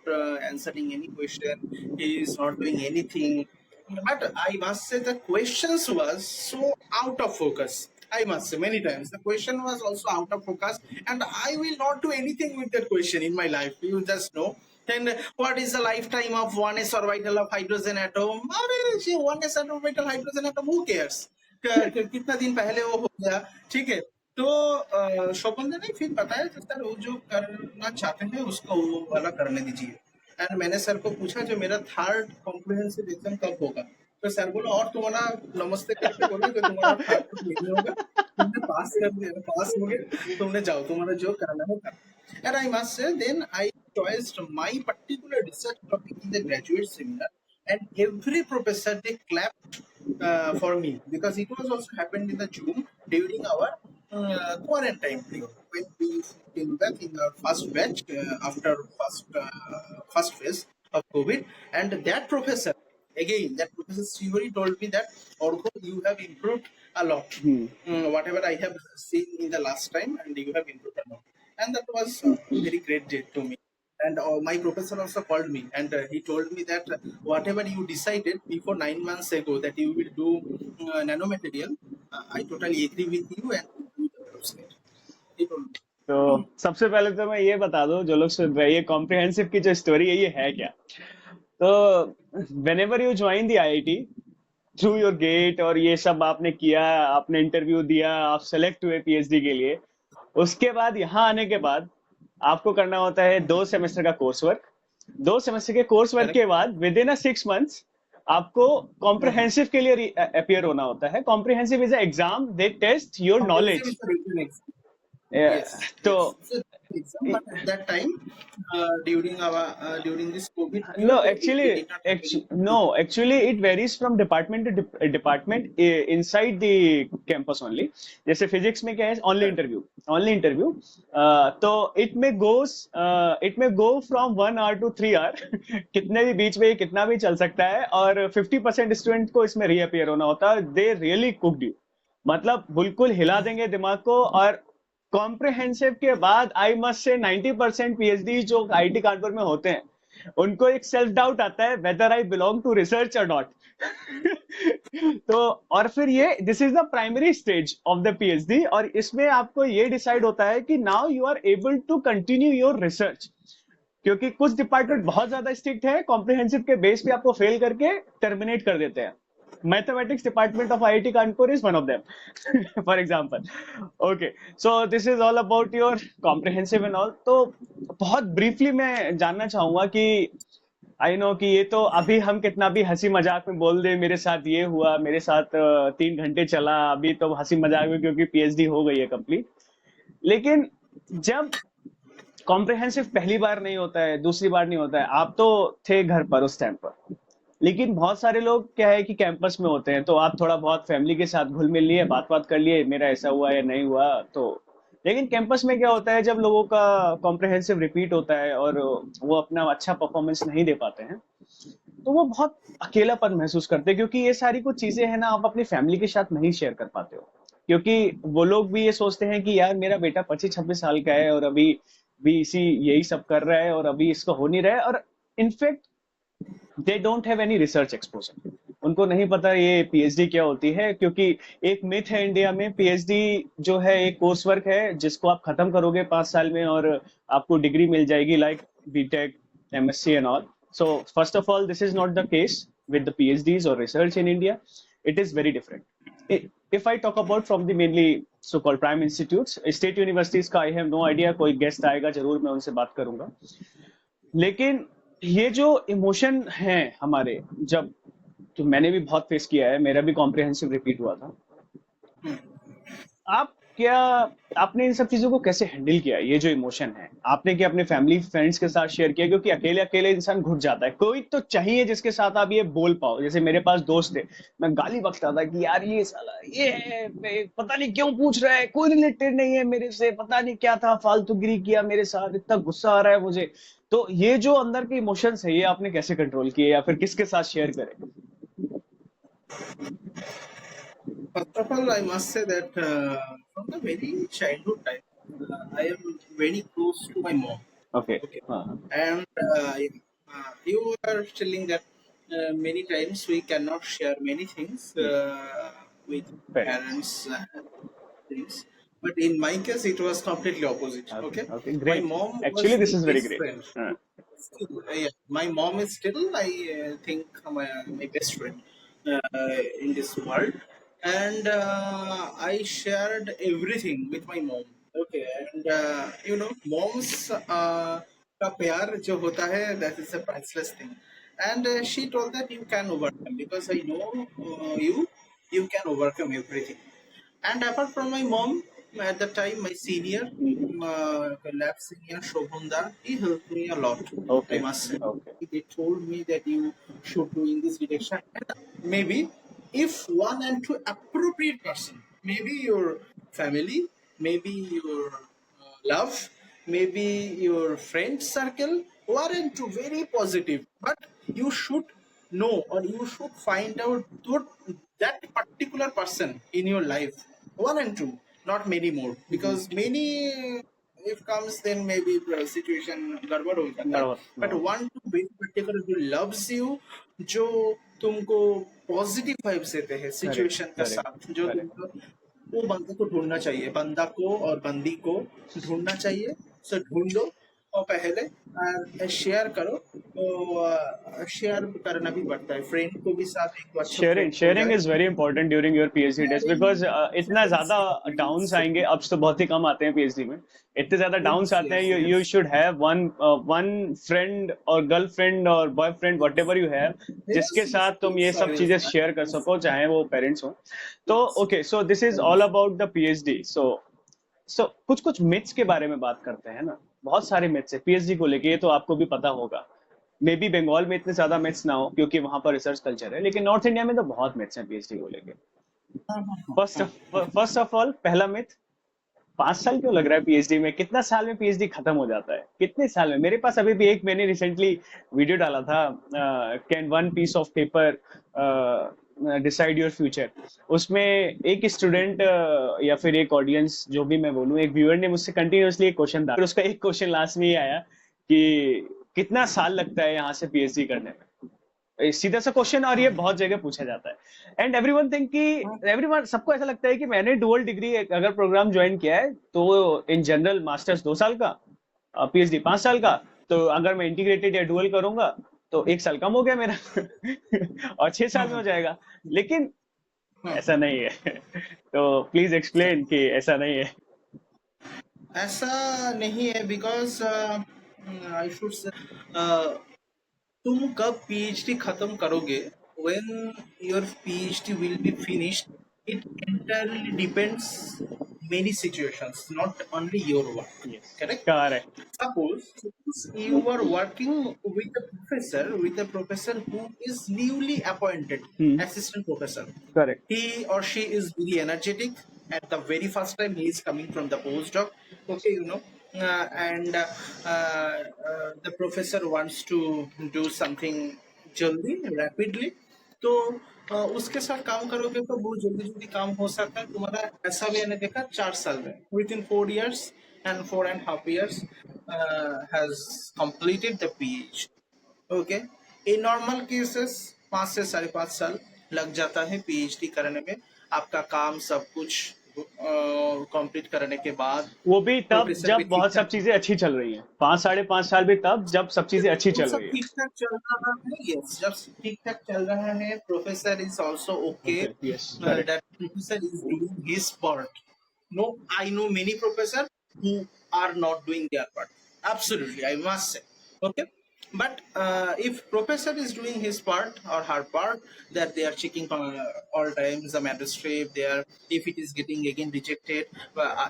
answering any question. He is not doing anything. But I must say the questions was so out of focus. I must say many times the question was also out of focus, and I will not do anything with that question in my life. You just know. And what is the lifetime of 1s orbital of hydrogen atom? Arey, 1s orbital hydrogen atom, who cares? कितना दिन पहले वो हो गया, ठीक है. तो शोभन ने फिर बताया कि सर वो जो करना चाहते हैं उसको वो वाला करने दीजिए. एंड मैंने सर को पूछा जो मेरा थर्ड कॉम्प्रिहेंसिव एग्जाम कब होगा, तो सर बोला और तुम्हारा नमस्ते करके बोले कि तुम्हारा थर्ड तो नहीं होगा, तुमने पास कर दिया, पास हो गए, तुमने जाओ तुम्हारा जो करना है कर. And I must say then I choiced my particular research topic in the graduate seminar, and every professor they clapped for me because it was also happened in the June during our quarantine period when we came back in our first batch after first phase of COVID. And that professor, again, that professor Sivori told me that, Orko, you have improved a lot. Whatever I have seen in the last time, and you have improved a lot. And that was a very great day to me. And my professor also called me, and he told me that whatever you decided before 9 months ago that you will do nanomaterial, I totally agree with you, and you do the state. He told me.
तो सबसे पहले तो मैं ये बता दूं जो लोग सुन रहे हैं, ये कॉम्प्रिहेंसिव की जो स्टोरी है ये है क्या. तो whenever you join the IIT through your GATE और ये सब आपने किया, आपने इंटरव्यू दिया, आप सेलेक्ट हुए पीएचडी के लिए, उसके बाद यहाँ आने के बाद आपको करना होता है 2 सेमेस्टर का कोर्स वर्क. 2 सेमेस्टर के कोर्स वर्क
Correct?
के बाद विद इन 6 मंथ्स आपको कॉम्प्रिहेंसिव के लिए अपियर होना होता है. Comprehensive is exam they test your
Comprehensive
knowledge.
is the written exam. Yes,
तो
yes. So, exam, but at that time, during this COVID
no
period,
actually
we did not have any.
no actually it varies from department to department inside the campus only. जैसे physics में क्या है,
Correct.
only interview. तो it may go from 1 hour to 3 hour. कितने भी बीच में कितना भी चल सकता है, और 50% स्टूडेंट को इसमें रीअपियर होना होता है. दे रियली कुक्ड यू, मतलब बिल्कुल हिला देंगे दिमाग को. और कॉम्प्रिहेंसिव के बाद आई मस्ट से 90% पीएचडी जो आईटी कानपुर में होते हैं उनको एक सेल्फ डाउट आता है whether I belong to research और नॉट. तो और फिर ये this is the primary stage of the PhD, और इसमें आपको ये डिसाइड होता है कि now you are able to continue your research. क्योंकि कुछ डिपार्टमेंट बहुत ज्यादा स्ट्रिक्ट है, कॉम्प्रिहेंसिव के बेस पे आपको फेल करके टर्मिनेट कर देते हैं. mathematics department of IIT Kanpur is one of them. For example. Okay, so this is all about your comprehensive and all. तो बहुत briefly मैं जानना चाहूंगा कि आई नो कि ये तो अभी हम कितना भी हंसी मजाक में बोल दे, मेरे साथ ये हुआ, मेरे साथ 3 घंटे चला, अभी तो हंसी मजाक में क्योंकि पीएचडी हो गई है कंप्लीट. लेकिन जब कॉम्प्रिहेंसिव पहली बार नहीं होता है, दूसरी बार नहीं होता है, आप तो थे घर पर उस टाइम पर, लेकिन बहुत सारे लोग क्या है कि कैंपस में होते हैं, तो आप थोड़ा बहुत फैमिली के साथ घुल मिल लिए, बात बात कर लिए, मेरा ऐसा हुआ या नहीं हुआ तो. लेकिन कैंपस में क्या होता है, जब लोगों का कॉम्प्रिहेंसिव रिपीट होता है और वो अपना अच्छा परफॉर्मेंस नहीं दे पाते हैं, तो वो बहुत अकेलापन महसूस करते हैं. क्योंकि ये सारी कुछ चीजें हैं ना, आप अपनी फैमिली के साथ नहीं शेयर कर पाते हो. क्योंकि वो लोग भी ये सोचते हैं कि यार मेरा बेटा 25-26 साल का है और अभी भी इसी यही सब कर रहा है और अभी इसका हो नहीं रहा है. और in fact they don't have any research exposure. उनको नहीं पता ये पीएचडी क्या होती है. क्योंकि एक मिथ है इंडिया में, पीएचडी जो है एक कोर्स वर्क है जिसको आप खत्म करोगे 5 साल में और आपको डिग्री मिल जाएगी, like BTech, MSc and all. So first of all this is not the case with the PhDs or research in India. It is very different. If I talk about from the mainly so-called prime institutes, state universities का I have no idea, कोई guest आएगा जरूर मैं उनसे बात करूंगा. लेकिन ये जो इमोशन है हमारे, जब तो मैंने भी बहुत फेस किया है, मेरा भी कॉम्प्रिहेंसिव रिपीट हुआ था। आप क्या आपने इन सब चीजों को कैसे हैंडल किया, ये जो इमोशन है आपने क्या अपने फैमिली फ्रेंड्स के साथ शेयर किया? क्योंकि अकेले अकेले इंसान घुट जाता है, कोई तो चाहिए जिसके साथ आप ये बोल पाओ। जैसे मेरे पास दोस्त थे, मैं गाली बकता था कि यार ये साला ये है, पता नहीं क्यों पूछ रहा है, कोई रिलेटेड नहीं है मेरे से, पता नहीं क्या था, फालतूगिरी किया मेरे साथ, इतना गुस्सा आ रहा है मुझे। तो ये जो अंदर के इमोशंस है, ये आपने कैसे कंट्रोल किए या फिर किसके साथ शेयर करें?
First of all, I must say that from the very childhood time, I am very close to my mom.
Okay.
Okay,
हाँ हाँ।
and you are telling that many times we cannot share many things with
parents.
parents things, but in my case, it was completely opposite.
Okay
Okay,
okay,
my
great.
mom
actually
was
this
the
is very
best
great.
friend.
हाँ।
Still, yeah, my mom is still, I think, my best friend in this world, and I shared everything with my mom. Okay, and mom's का प्यार जो होता है, that is a priceless thing. And she told that you can overcome, because I know you can overcome everything. And apart from my mom, at the time, my senior, lab senior Shobhunda, he helped me a lot. I
okay
must say,
okay.
they told me that you should do in this direction. And maybe if one and two appropriate person, maybe your family, maybe your love, maybe your friend circle, weren't very positive, but you should know, or you should find out that particular person in your life, one and two, not many more, because many if comes, then maybe the situation गड़बड़ हो जाता है. But one to very particular who loves you, जो तुमको positive vibes देते हैं
correct
situation का
correct
साथ, जो
करेक्ट।
तुमको, वो बंदे को ढूंढना चाहिए, बंदा को और बंदी को ढूंढना चाहिए. सो ढूंढो और पहले शेयर करो. तो शेयर करना भी पड़ता है, फ्रेंड को भी साथ एक तो अच्छा
शेयरिंग
फ्रेंड हो
शेयरिंग
जाए.
Is very important during your PhD days, because इतना ज्यादा डाउन्स आएंगे, अप्स तो बहुत ही कम आते हैं पीएचडी में। इतने ज्यादा डाउन्स
यस
आते हैं,
yes
you you
yes
should have one one friend और गर्लफ्रेंड और boyfriend, what ever you have,
yes
जिसके साथ तुम ये सब चीजें शेयर कर
यस
सको, चाहे वो पेरेंट्स हो। तो okay, so this is all
yes.
About the PhD. सो कुछ कुछ मिथ्स के बारे में बात करते हैं ना। बहुत सारे मिथ्स है पीएचडी को लेके, ये तो आपको भी पता होगा। मे बी बंगाल में इतने ज्यादा मिथ्स ना हो क्योंकि वहां पर रिसर्च कल्चर है, लेकिन नॉर्थ इंडिया में तो बहुत मिथ्स हैं पीएचडी को लेके। फर्स्ट ऑफ ऑल, पहला मिथ, 5 साल क्यों लग रहा है पीएचडी में? कितना साल में पीएचडी खत्म हो जाता है? कितने साल में? मेरे पास अभी भी एक, मैंने रिसेंटली वीडियो डाला था, can one piece of paper decide your future. उसमें एक स्टूडेंट या फिर एक ऑडियंस, जो भी मैं बोलूं, एक व्यूअर ने मुझसे कंटिन्यूअसली एक क्वेश्चन था, फिर उसका एक क्वेश्चन लास्ट में ये आया कि कितना साल लगता है यहाँ से पीएचडी करने में? सीधा सा क्वेश्चन, और ये बहुत जगह पूछा जाता है। एंड एवरीवन थिंक कि एवरीवन, सबको ऐसा लगता है कि मैंने डुअल डिग्री अगर प्रोग्राम ज्वाइन किया है तो इन जनरल मास्टर्स 2 साल का, पीएचडी 5 साल का, तो अगर मैं इंटीग्रेटेड या डुअल करूंगा तो 1 साल कम हो गया मेरा और 6 साल में हो जाएगा। लेकिन ऐसा नहीं है तो प्लीज एक्सप्लेन कि ऐसा नहीं है।
ऐसा नहीं है, बिकॉज आई शुड से तुम कब पीएचडी खत्म करोगे, when your PhD will be finished, it entirely depends many situations, not only your work.
Yes,
Correct?
Correct.
Suppose you are working with a professor who is newly appointed assistant professor.
Correct.
He or she is very energetic at the very first time he is coming from the postdoc. Okay, and the professor wants to do something जल्दी rapidly. तो उसके साथ काम करोगे तो बहुत जल्दी जल्दी काम हो सकता है तुम्हारा. ऐसा भी मैंने देखा 4 साल में, within 4 years and 4.5 years has completed the PhD. Okay, in normal cases 5 से 5.5 साल लग जाता है पीएचडी करने में. आपका काम सब कुछ कंप्लीट करने के बाद
वो भी तब
प्रोफेसर भी
जब
ठीक
बहुत सब
ठाक,
चीजें अच्छी चल रही हैं, 5 साढ़े 5 साल भी तब जब सब चीजें अच्छी
वो
चल
सब
रही है।
ठीक ठाक चल रहा है. यस, जब ठीक ठाक चल रहा है, professor is also okay,
okay, yes, correct.
That professor is doing his part. No, I know many professor who are not doing their part. Absolutely, I must say. Okay. But if professor is doing his part or her part, that they are checking all times the manuscript, they are, if it is getting again rejected,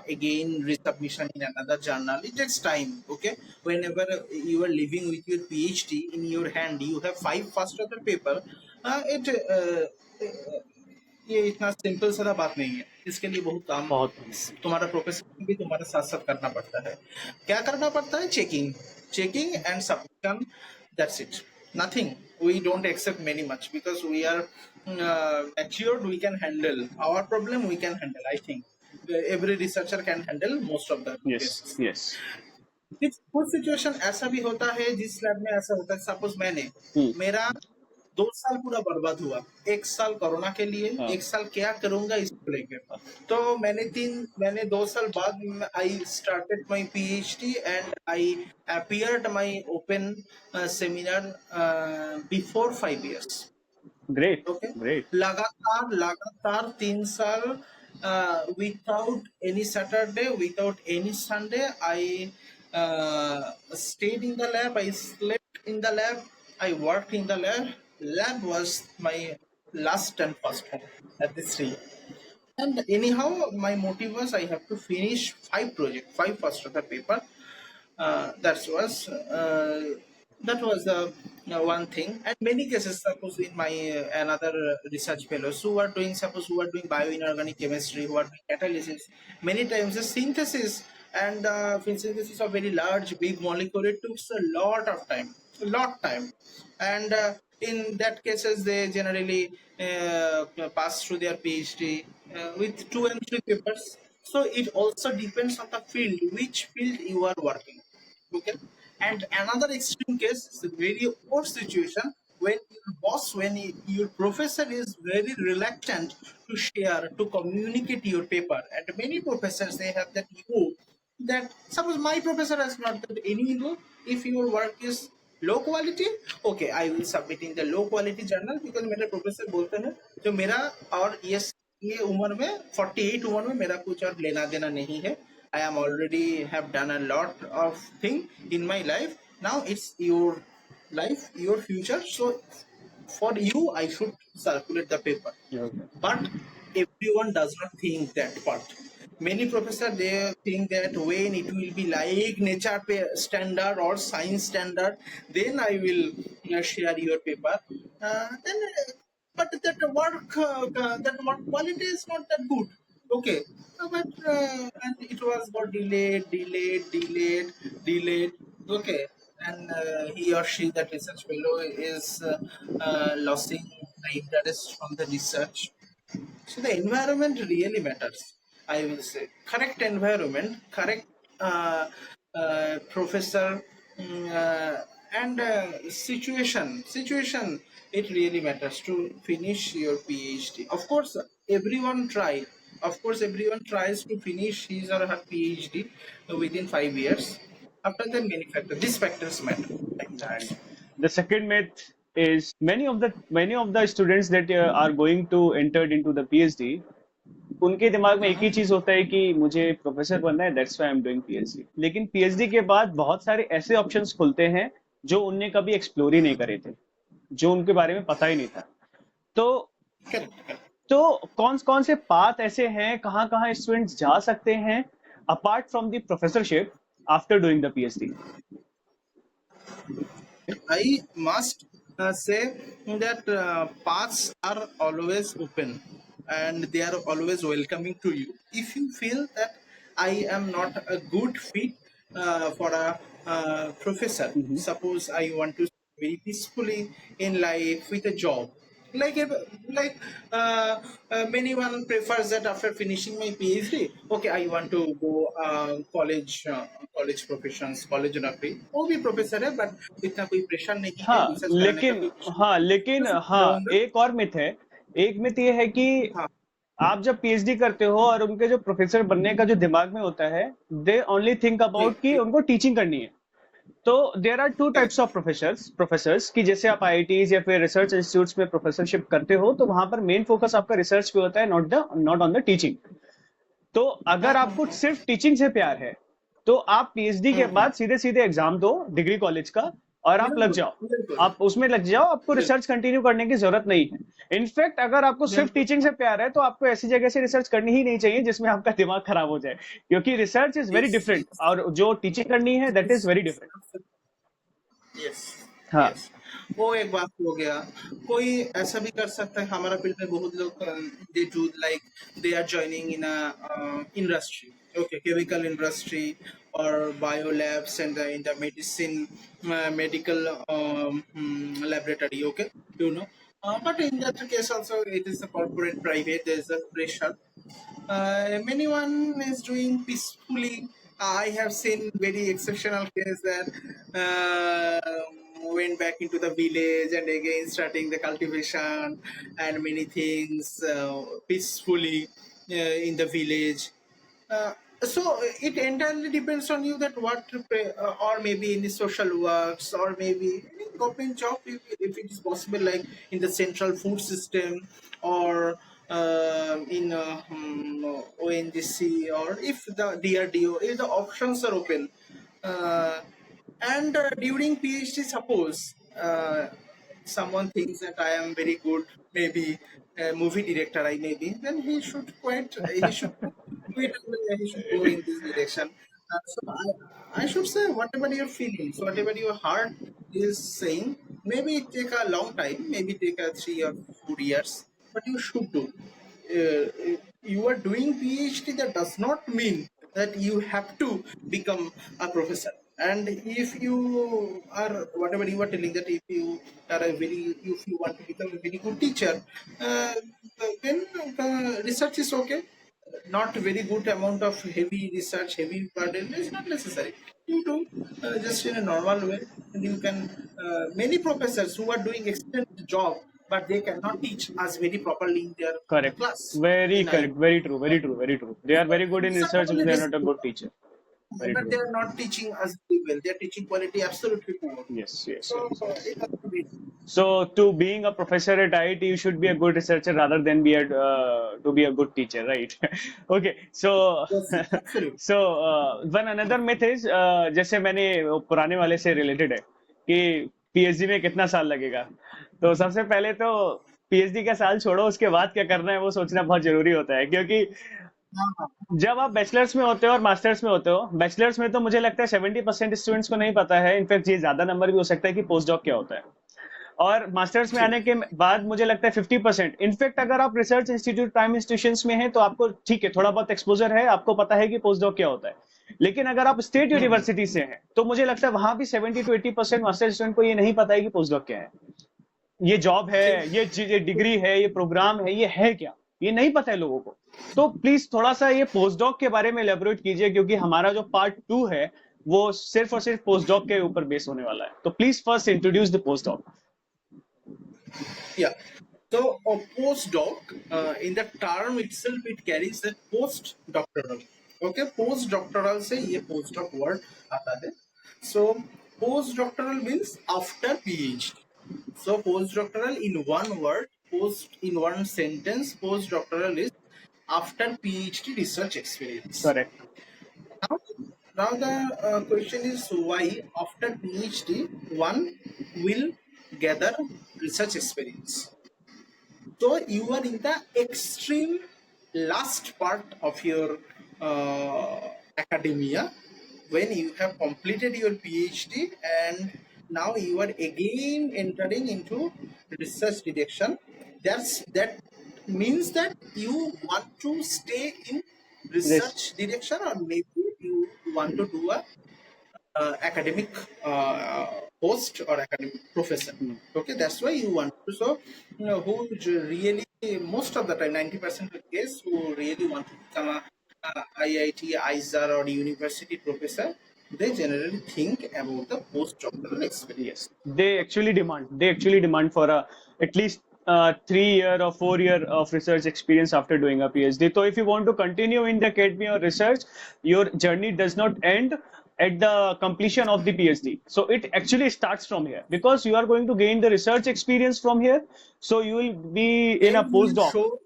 again resubmission in another journal, it takes time. Okay, whenever you are living with your PhD in your hand, you have 5 first author paper. It ये इतना simple सा बात नहीं है, इसके लिए बहुत काम
बहुत
तुम्हारा प्रोफेसर भी तुम्हारे साथ साथ करना पड़ता है। क्या करना पड़ता है? Checking, checking and submission, that's it, nothing. We don't accept many much because we are matured, we can handle our problem, we can handle, I think every researcher can handle most of the
yes
cases।
Yes
कुछ situation ऐसा भी होता है जिस lab में ऐसा होता है, सपोज मैंने, मेरा 2 साल पूरा बर्बाद हुआ, 1 साल कोरोना के लिए,
हाँ
1 साल क्या करूंगा इसको लेकर। तो मैंने 2 साल बाद I started my PhD and I appeared my open seminar before 5 years।
Great
okay,
great
लगातार लगातार 3 साल, without any Saturday, without any Sunday, I stayed in the lab, I slept in the lab, I worked in the lab. Lab was my last and first home at this stage. And anyhow, my motive was I have to finish 5 projects, 5 first author paper. That was the one thing. And many cases, suppose in my another research fellows who are doing, suppose who are doing bioinorganic chemistry, who are doing catalysis, many times the synthesis and synthesis of very large big molecule, it took a lot of time, a lot time. And in that cases they generally pass through their PhD with 2 and 3 papers. So it also depends on the field, which field you are working. Okay, and another extreme case is a very worse situation when your boss, when your professor is very reluctant to share, to communicate your paper. And many professors, they have that ego, that suppose my professor has not got any ego. If your work is low quality, okay, I will submit in the low quality journal, because मेरे professor बोलते हैं जो मेरा और ये उम्र में 48 उम्र में मेरा कुछ और लेना देना नहीं है। I am already have done a lot of thing in my life. Now it's your life, your future. So for you, I should circulate the paper. But everyone does not think that part. Many professors, they think that when it will be like nature standard or science standard, then I will share your paper. Then, but that work quality is not that good. Okay, but and it was got delayed. Okay, and he or she, that research fellow, is losing the interest from the research. So the environment really matters, I will say. Correct environment, correct professor, and situation. It really matters to finish your PhD. Of course, everyone try. Of course, everyone tries to finish his or her PhD within 5 years. After that, many factors. These factors matter.
And the second myth is many of the students that are going to enter into the PhD, उनके दिमाग में एक ही चीज होता है कि मुझे professor बनना है, that's why I am doing PhD. लेकिन पीएचडी के बाद बहुत सारे ऐसे ऑप्शंस खुलते हैं जो उनने कभी एक्सप्लोर ही नहीं करे थे, जो उनके बारे में पता ही नहीं था। तो तो कौन कौन से पाथ ऐसे हैं, कहाँ कहाँ स्टूडेंट्स जा सकते हैं apart from the professorship after doing the PhD?
I must say that paths are always open and they are always welcoming to you. If you feel that I am not a good fit for a professor, suppose I want to very peacefully in life with a job, like like many one prefers that after finishing my PhD, okay, I want to go college professions, college नौकरी, वो भी professor है, but इतना कोई pressure नहीं है
हाँ
research करने का,
लेकिन
कोई कुछ
हाँ लेकिन
नहीं
हाँ
रहूंगा।
एक और मिथ है। एक मिथ ये है कि
हाँ
आप जब पीएचडी करते हो और उनके जो प्रोफेसर बनने का जो दिमाग में होता है, दे ओनली थिंक
जी
अबाउट कि
जी,
उनको टीचिंग करनी है। तो there are two types
correct.
Of professors कि जैसे आप आईआईटीज या फिर रिसर्च इंस्टीट्यूट्स में प्रोफेसरशिप करते हो तो वहां पर मेन फोकस आपका रिसर्च पे होता है, नॉट ऑन द टीचिंग। तो अगर आपको सिर्फ टीचिंग से प्यार है तो आप पीएचडी के बाद सीधे सीधे एग्जाम दो डिग्री कॉलेज का, और आप लग
बिल्कुल
जाओ,
बिल्कुल
आप उसमें लग जाओ, आपको
बिल्कुल
रिसर्च कंटिन्यू करने की जरूरत नहीं है। इनफैक्ट अगर आपको सिर्फ
बिल्कुल
टीचिंग से प्यार है तो आपको ऐसी जगह से रिसर्च करनी ही नहीं चाहिए जिसमें आपका दिमाग खराब हो जाए, क्योंकि research is very
yes
different
yes
और जो टीचिंग करनी है that is very different.
Yes
हाँ,
यस। वो एक बात हो गया। कोई ऐसा भी कर सकता है, हमारा फील्ड में बहुत लोग they do like they are joining in a industry, okay, chemical industry और bio labs and in the medicine medical laboratory, okay, you know. But in that case also it is a corporate private, there is a pressure. Many one is doing peacefully. I have seen very exceptional case that went back into the village and again starting the cultivation and many things peacefully in the village. Uh, so it entirely depends on you that or maybe any social works or maybe any government job if it is possible, like in the central food system or in ONGC, or if the DRDO, if the options are open. Uh, and during PhD, suppose someone thinks that I am very good, maybe a movie director, I may be, then he should quit and he should go in this direction. I should say whatever your feelings, whatever your heart is saying, maybe it take a long time, maybe take a 3 or 4 years, but you should do. You are doing PhD, that does not mean that you have to become a professor. And if you are, whatever you are telling, that if you want to become a very good teacher, uh, then research is okay. Not very good amount of heavy research, heavy burden is not necessary. You do just in a normal way, and you can. Many professors who are doing excellent job, but they cannot teach us very properly in their
correct,
class
very
in I.
correct, very true, very true, very true. They are very good in
Some
research,
only
but they are not a
receive,
good teacher. Very
but
true.
they are not teaching us very well. They are teaching quality absolutely poor.
Yes, yes,
So
yes, yes.
it has to be.
So, to being a professor at IIT, you should be a good researcher rather than be a to be a good teacher, right? Okay. So,
Yes, absolutely.
so one another myth is जैसे मैंने वो पुराने वाले से related है कि PhD में कितना साल लगेगा। तो सबसे पहले तो पीएचडी का साल छोड़ो, उसके बाद क्या करना है वो सोचना बहुत जरूरी होता है, क्योंकि
हाँ,
जब आप बैचलर्स में होते हो और मास्टर्स में होते हो, बैचलर्स में तो मुझे लगता है 70% स्टूडेंट्स को नहीं पता है, इनफैक्ट ये ज्यादा नंबर भी हो सकता है कि पोस्ट डॉक क्या होता है। और मास्टर्स में
true.
आने के बाद मुझे लगता है 50%। इनफैक्ट अगर आप रिसर्च इंस्टीट्यूट प्राइम इंस्टीट्यूशंस में हैं तो आपको ठीक है, थोड़ा बहुत एक्सपोजर है, आपको पता है कि पोस्ट डॉक क्या होता है। लेकिन अगर आप स्टेट
Hmm.
यूनिवर्सिटी से हैं तो मुझे लगता है वहां भी 70 to 80% मास्टर स्टूडेंट को ये नहीं पता है कि पोस्ट डॉक क्या है, ये जॉब है,
Okay.
ये डिग्री है, ये प्रोग्राम है क्या, ये नहीं पता है लोगों को। तो प्लीज थोड़ा सा ये पोस्ट डॉक के बारे में एलेबोरेट कीजिए, क्योंकि हमारा जो पार्ट 2 है वो सिर्फ और सिर्फ पोस्ट डॉक के ऊपर बेस होने वाला है। तो please first introduce the post doc.
Yeah. So a postdoc, in the term itself, it carries the postdoctoral. Okay, postdoctoral से ये postdoc word आता है. So postdoctoral means after PhD. So postdoctoral in one word, post in one sentence, postdoctoral is after PhD research experience.
Correct.
Now, now the question is why after PhD one will gather research experience. So you are in the extreme last part of your academia when you have completed your PhD, and now you are again entering into research direction. That means that you want to stay in research direction, or maybe you want to do a academic post or academic professor. Okay, that's why you want to. So, who really, most of the time, 90% of the case, who really want to become a IIT, ISAR, or university professor, they generally think about the postdoctoral
Yes,
experience.
they actually demand for a at least 3 year or 4 year of research experience after doing a PhD. So if you want to continue in the academia or research, your journey does not end at the completion of the PhD. So it actually starts from here, because you are going to gain the research experience from here. So you will be in
Then
a postdoc.
you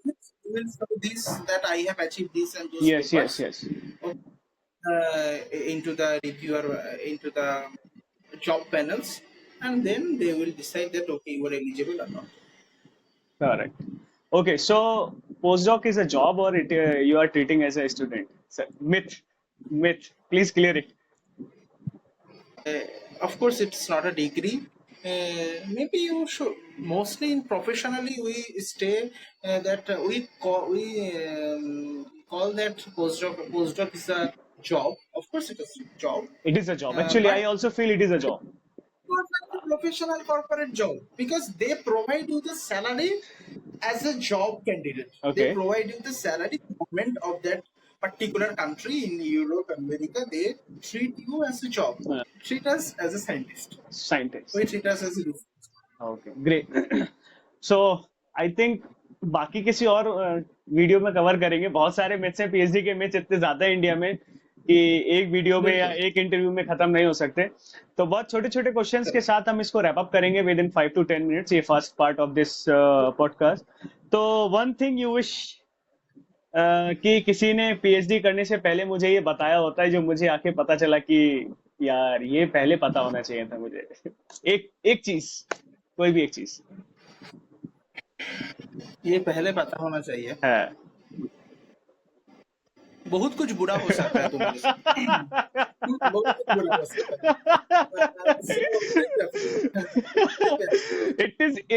will show this, that I have achieved this and those
Yes, yes,
papers,
yes.
into the reviewer, into the job panels, and then they will decide that okay, you are eligible or not.
Correct. Okay, so postdoc is a job or it you are treating as a student? So, myth. Please clear it.
Of course, it's not a degree. Maybe you should. Mostly in professionally, we stay that we call that postdoc. Postdoc is a job. Of course, it is a job,
It is a job. Actually, I
but
also feel it is a job.
not like a professional corporate job because they provide you the salary as a job candidate. They
Okay,
provide you the salary government of that particular country in Europe, America. They treat you as a job. Treat us as a scientist.
scientist.
We treat us as a research.
Okay great so I think बाकी किसी और video में cover करेंगे बहुत सारे myths हैं PhD के myths इतने ज्यादा है इंडिया में कि एक वीडियो में या
बिल्कुल
एक इंटरव्यू में खत्म नहीं हो सकते तो बहुत छोटे छोटे क्वेश्चंस के साथ हम इसको रैप अप करेंगे विद इन 5 to 10 मिनट्स ये first part of this podcast तो वन थिंग यू विश कि किसी ने पीएचडी करने से पहले मुझे ये बताया होता है जो मुझे आके पता चला कि यार ये पहले पता होना चाहिए था मुझे एक एक चीज कोई भी एक चीज
ये पहले पता होना चाहिए
है
बहुत कुछ बुरा हो सकता है तुम्हारे साथ बहुत कुछ बुरा हो सकता है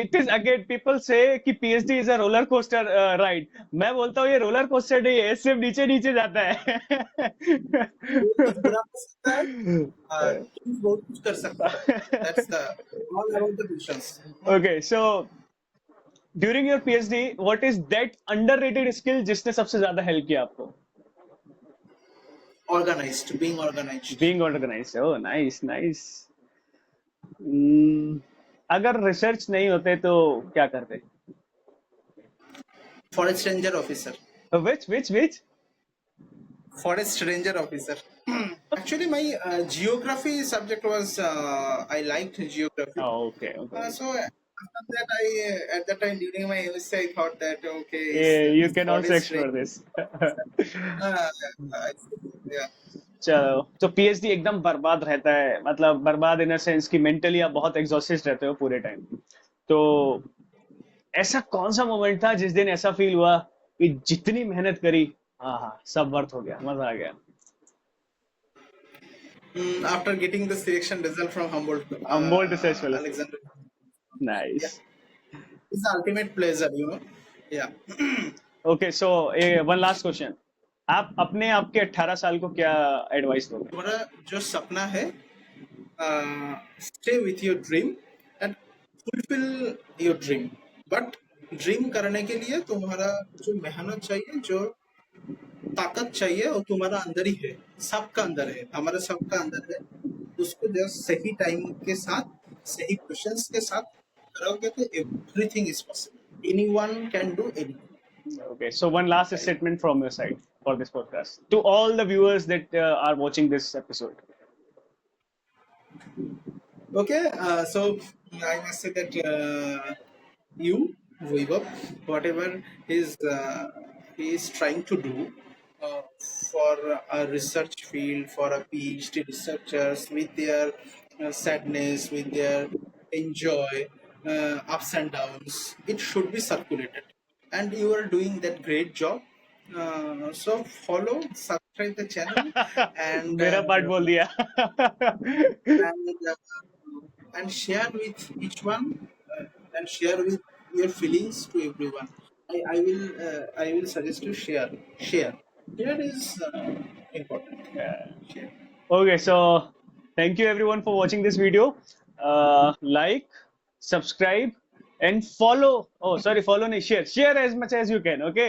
इट इज अगेन पीपल से कि PhD is a roller coaster ride मैं बोलता हूँ ये रोलर कोस्टर नहीं है सिर्फ नीचे नीचे जाता है
बहुत कुछ बुरा हो सकता है तुम बहुत कुछ कर सकता है that's the all about the questions
okay so during your PhD what is that underrated skill जिसने सबसे ज्यादा हेल्प किया आपको
organized being organized
being organized oh nice nice अगर रिसर्च नहीं होते तो क्या करते
forest ranger officer
which
forest ranger officer actually my geography subject was I liked geography
oh, okay okay
so after that I at that time during my MSc I thought that okay
yeah, you
is
can also
forest
explore
ranger
this
yeah
चलो तो PhD एकदम बर्बाद रहता है मतलब बर्बाद in sense कि mentally आप बहुत एग्जॉस्टेड रहते हो पूरे टाइम तो ऐसा कौन सा मोमेंट था जिस दिन ऐसा फील हुआ कि जितनी मेहनत करी हाँ हाँ सब वर्थ हो गया मजा आ गया
after getting the selection result from Humboldt
Humboldt Research Fellowship
Alexander yeah
nice
it's the ultimate pleasure you know yeah
okay so one last question आप अपने आपके 18 साल को क्या एडवाइस दोगे
तुम्हारा जो सपना है stay with your dream and fulfill your dream but dream करने के लिए तुम्हारा जो मेहनत चाहिए जो ताकत चाहिए वो तुम्हारा अंदर ही है सबका अंदर है हमारा सबका अंदर है उसको जस्ट सही टाइम के साथ सही क्वेश्चंस के साथ करोगे तो everything is possible anyone can do anything
Okay, so one last statement from your side for this podcast to all the viewers that are watching this episode.
Okay, so I must say that you, Vaibhav, whatever he is trying to do for a research field, for a PhD researchers with their sadness, with their enjoy, ups and downs, it should be circulated. And you are doing that great job. So follow, subscribe the channel, and
मेरा part बोल दिया
and share with each one and share with your feelings to everyone. I will suggest to share. Share is important. Share.
Okay, so thank you everyone for watching this video. Like, subscribe, and follow. Oh, sorry, follow नहीं share as much as you can. Okay.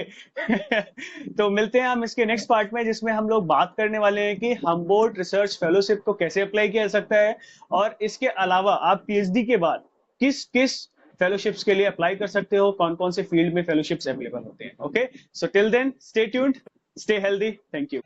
तो मिलते हैं हम इसके next part में जिसमें हम लोग बात करने वाले हैं कि हम्बोल्ट रिसर्च फेलोशिप को कैसे अप्लाई किया जा सकता है और इसके अलावा आप पीएचडी के बाद किस किस फेलोशिप्स के लिए अप्लाई कर सकते हो कौन कौन से फील्ड में फेलोशिप्स अवेलेबल होते हैं okay so till then stay tuned stay healthy thank you